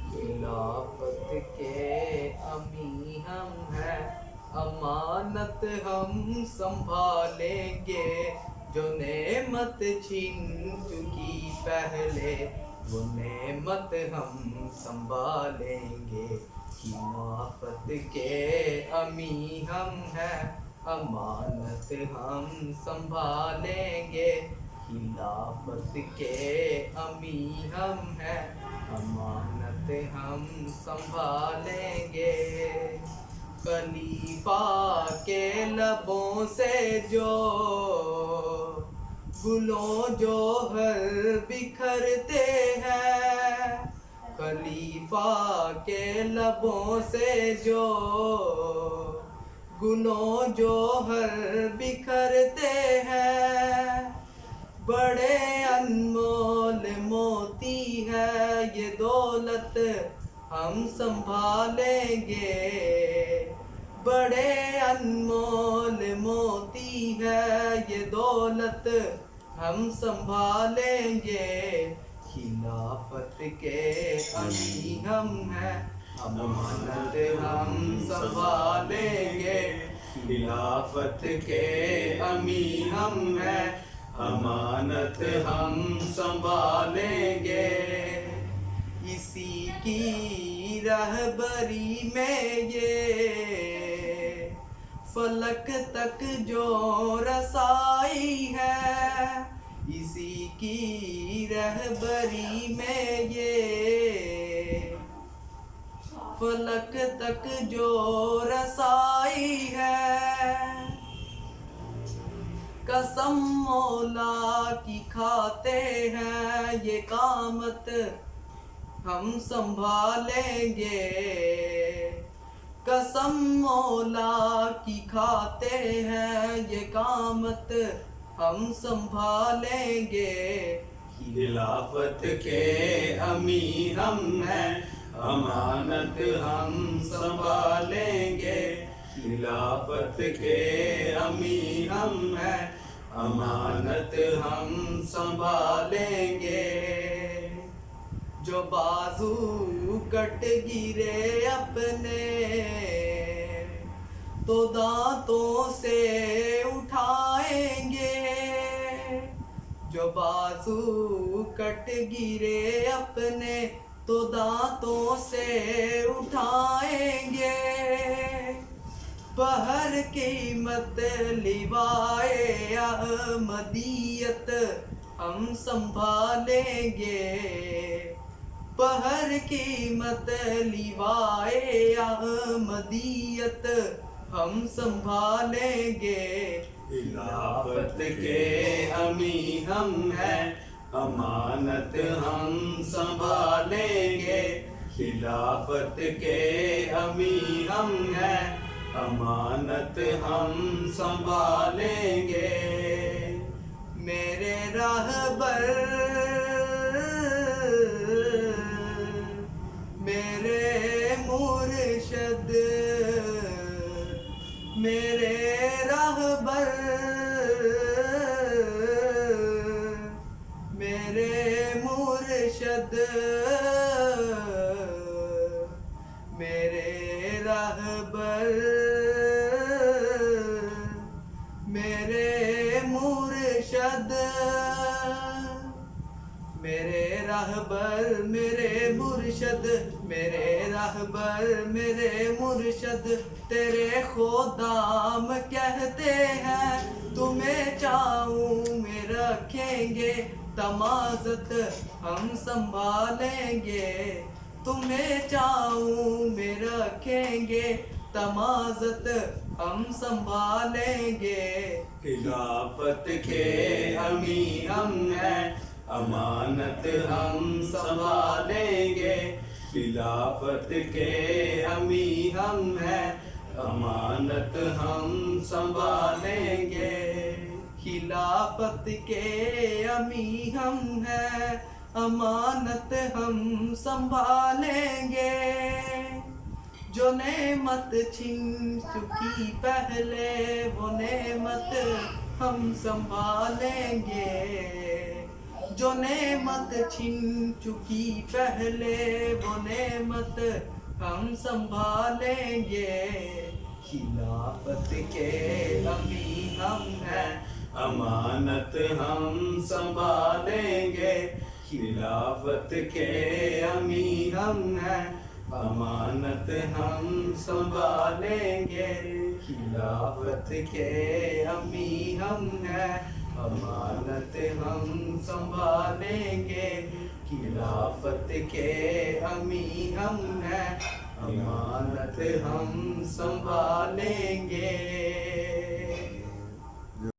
खिलाफत के अमी हम हैं, अमानत हम संभालेंगे। जो नेमत छीन चुकी पहले, वो नेमत हम संभालेंगे। खिलाफत के अमी हम हैं, अमानत हम संभालेंगे। खिलाफत के अमी हम हैं, अमानत हम संभालेंगे। खलीफा के लबों से जो गुलों जोहर बिखरते हैं, खलीफा के लबों से जो गुलों जोहर बिखरते हैं। बड़े अनमोल मोती है ये दौलत हम संभालेंगे। बड़े अनमोल मोती है ये दौलत हम संभालेंगे। खिलाफत के अमी हम हैं, अमानत हम संभालेंगे। खिलाफत के अमी हम हैं, अमानत हम संभालेंगे। इसी की रहबरी में ये फलक तक जो रसाई है, इसी की रहबरी में ये फलक तक जो रसाई है। कसम मौला की खाते हैं ये कामत हम संभालेंगे। कसम मौला की खाते हैं ये कामत हम संभालेंगे। खिलाफत के अमी हम हैं, अमानत हम संभालेंगे। खिलाफत के अमी हम हैं, अमानत हम संभालेंगे। जो बाजू कट गिरे अपने, तो दांतों से उठाएंगे। जो बाजू कट गिरे अपने, तो दांतों से उठाएंगे। बहर कीमत लिवाए अहमदियत हम संभालेंगे। बहर कीमत लिवाए अहमदियत हम संभालेंगे। खिलाफत के अमी हम हैं, अमानत हम संभालेंगे। खिलाफत के अमी हम हैं, अमानत हम संभालेंगे। मेरे राहबर मेरे मुर्शद, मेरे राहबर मेरे मुर्शद, मेरे राहबर मेरे मुर्शद, मेरे राहबर मेरे मुर्शद, मेरे राहबर मेरे मुर्शद। तेरे खुदाम कहते हैं तुम्हें चाहूं में रखेंगे। तमाज़त हम संभालेंगे, तुम्हें चाहूं में रखेंगे। तमाज़त हम संभालेंगे। खिलाफत के अमी हम हैं, अमानत हम संभालेंगे। खिलाफत के अमी हम हैं, अमानत हम संभालेंगे। खिलाफत के अमी हम हैं, अमानत हम संभालेंगे। जो नेमत छीन चुकी पहले, वो नेमत हम संभालेंगे। जो नेमत छिन चुकी पहले वो नेमत हम संभालेंगे। खिलाफत के अमी हम हैं, अमानत हम संभालेंगे। खिलाफत के अमी हम हैं, अमानत हम संभालेंगे। खिलाफत के अमी हम हैं, अमानत हम संभालेंगे। खिलाफत के अमी हम हैं, अमानत हम संभालेंगे।